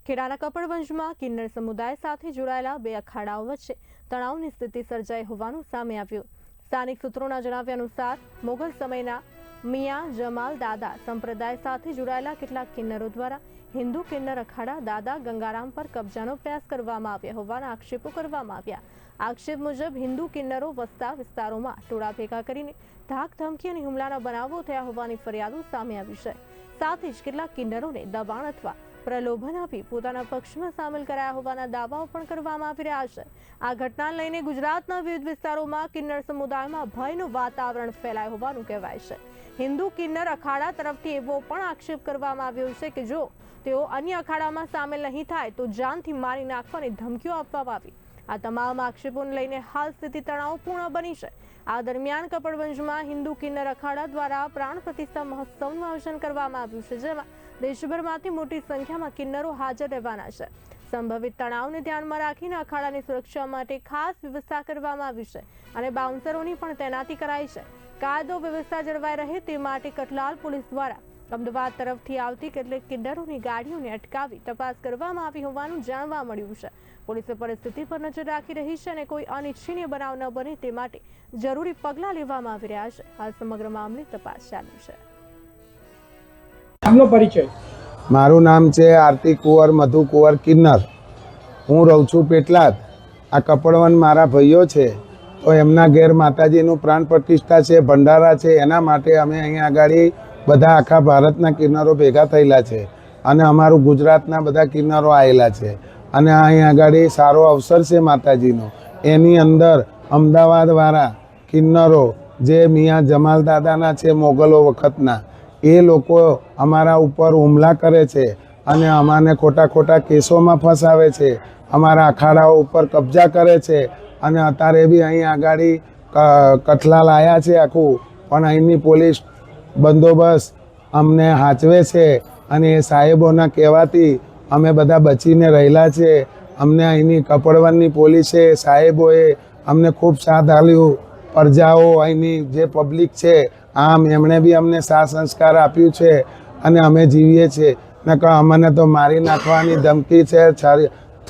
ખેડાના કપડવંજમાં કિન્નર સમુદાય સાથે જોડાયેલા બે અખાડાઓ વચ્ચે તણાવની સ્થિતિ સર્જાઈ હોવાનું સામે આવ્યું। સ્થાનિક સૂત્રોના જણાવ્યા અનુસાર મોગલ સમયના મિયાં જમાલ દાદા સંપ્રદાય સાથે જોડાયેલા કેટલાક કિન્નરો દ્વારા હિન્દુ કિન્નર અખાડા દાદા ગંગારામ પર કબજાનો પ્રયાસ કરવામાં આવ્યો હોવાના આક્ષેપો કરવામાં આવ્યા। આક્ષેપ મુજબ હિન્દુ કિન્નરો વસતા વિસ્તારોમાં ટોળા ભેગા કરીને ધાક ધમકી અને હુમલાના બનાવો થયા હોવાની ફરિયાદો સામે આવી છે। સાથે જ કેટલાક કિન્નરોને દબાણ અથવા પ્રલોભન આપી પોતાના પક્ષમાં સામેલ કરાયા હોવાના દાવાઓ પણ કરવામાં આવી રહ્યા છે। આ ઘટનાને લઈને ગુજરાતના વિવિધ વિસ્તારોમાં કિન્નર સમુદાયમાં ભયનું વાતાવરણ ફેલાયું હોવાનું કહેવાય છે। હિન્દુ કિન્નર અખાડા તરફથી એવો પણ આક્ષેપ કરવામાં આવ્યો છે કે જો તેઓ અન્ય અખાડામાં સામેલ નહીં થાય તો જાનથી મારી નાખવાની ધમકીઓ આપવામાં આવી। આ તમામ આક્ષેપોને લઈને હાલ સ્થિતિ તણાવપૂર્ણ બની છે। આ દરમિયાન કપડવંજમાં હિન્દુ કિન્નર અખાડા દ્વારા પ્રાણ પ્રતિષ્ઠા મહોત્સવનું આયોજન કરવામાં આવ્યું છે, જેમાં દેશભરમાંથી મોટી સંખ્યામાં કિન્નરો હાજર રહેવાના છે। સંભવિત તણાવને ધ્યાનમાં રાખીને અખાડાની સુરક્ષા માટે ખાસ વ્યવસ્થા કરવામાં આવી છે અને બાઉન્સરોની પણ તૈનાતી કરાઈ છે। કાયદો વ્યવસ્થા જળવાઈ રહે તે માટે કઠલાલ પોલીસ દ્વારા અમદાવાદ તરફથી આવતી કેટલીક કિન્નરોની ગાડીઓને અટકાવી તપાસ કરવામાં આવી હોવાનું જાણવા મળ્યું છે। પોલીસે પરિસ્થિતિ પર નજર રાખી રહી છે અને કોઈ અનિચ્છનીય બનાવ ન બને તે માટે જરૂરી પગલાં લેવામાં આવી રહ્યા છે। હાલ સમગ્ર મામલે તપાસ ચાલુ છે। આપનો પરિચય? મારું નામ છે આરતી કુંવર મધુ કુંવર કિન્નર। હું રહું છું પેટલાદ। આ કપડવન મારા ભાઈઓ છે, તો એમના ઘેર માતાજીનું પ્રાણ પ્રતિષ્ઠા છે, ભંડારા છે, એના માટે અમે અહીંયા આગળ બધા આખા ભારતના કિન્નરો ભેગા થયેલા છે અને અમારું ગુજરાતના બધા કિન્નરો આવેલા છે અને અહીંયા આગળ સારો અવસર છે માતાજીનો। એની અંદર અમદાવાદવાળા કિન્નરો જે મિયાં જમાલ દાદાના છે મોગલો વખતના, એ લોકો અમારા ઉપર હુમલા કરે છે અને અમાને ખોટા કેસોમાં ફસાવે છે, અમારા અખાડાઓ ઉપર કબજા કરે છે અને અત્યારે બી અહીં આગળ કઠલાલ આવ્યા છે આખું, પણ અહીંની પોલીસ બંદોબસ્ત અમને સાચવે છે અને એ સાહેબોના કહેવાથી અમે બધા બચીને રહેલા છે। અમને અહીંની કપડવનની પોલીસે સાહેબોએ અમને ખૂબ સાથ આપ્યું। પ્રજાઓ અહીંની જે પબ્લિક છે આમ એમણે બી અમને સાથ સંસ્કાર આપ્યું છે અને અમે જીવીએ છીએ। નકર અમને તો મારી નાખવાની ધમકી છે,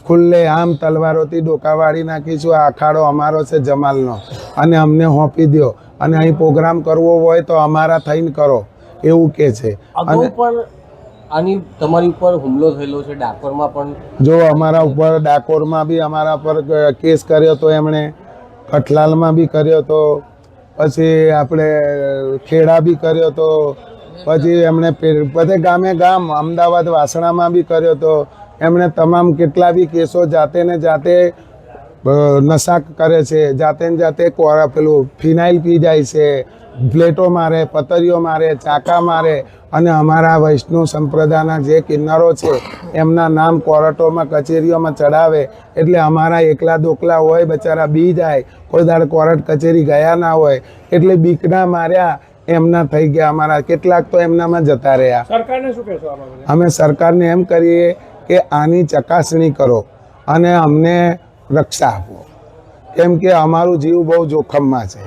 ખુલ્લે આમ તલવારોથી ડોકાવાળી નાખીશું। આ અખાડો અમારો છે જમાલનો અને અમને સોંપી દો અને અહીં પ્રોગ્રામ કરવો હોય તો અમારા થઈને કરો એવું કહે છે। અને આની તમારી ઉપર હુમલો થયેલો છે ડાકોરમાં પણ? જો અમારા ઉપર ડાકોરમાં બી અમારા પર કેસ કર્યો તો એમણે, કઠલાલમાં બી કર્યો તો, પછી આપણે ખેડા બી કર્યો તો, પછી એમણે બધે ગામે ગામ અમદાવાદ વાસણામાં બી કર્યો તો। એમણે તમામ કેટલા બી કેસો જાતે ને જાતે નશા કરે છે, જાતે ને જાતે પેલું ફિનાઇલ પી જાય છે, પ્લેટો મારે, પતરીઓ મારે, ચાકા મારે અને અમારા વૈષ્ણવ સંપ્રદાયના જે કિન્નરો છે એમના નામ કોર્ટોમાં કચેરીઓમાં ચડાવે એટલે અમારા એકલા દોકલા હોય બચારા બી જાય, કોઈ દાડ કોર્ટ કચેરી ગયા ના હોય એટલે બીકના માર્યા એમના થઈ ગયા। અમારા કેટલાક તો એમનામાં જતા રહ્યા। સરકારને શું કહેશો આ બાબતે? અમે સરકારને એમ કરીએ કે આની ચકાસણી કરો અને અમને રક્ષા આપો, કેમ કે અમારું જીવ બહુ જોખમમાં છે।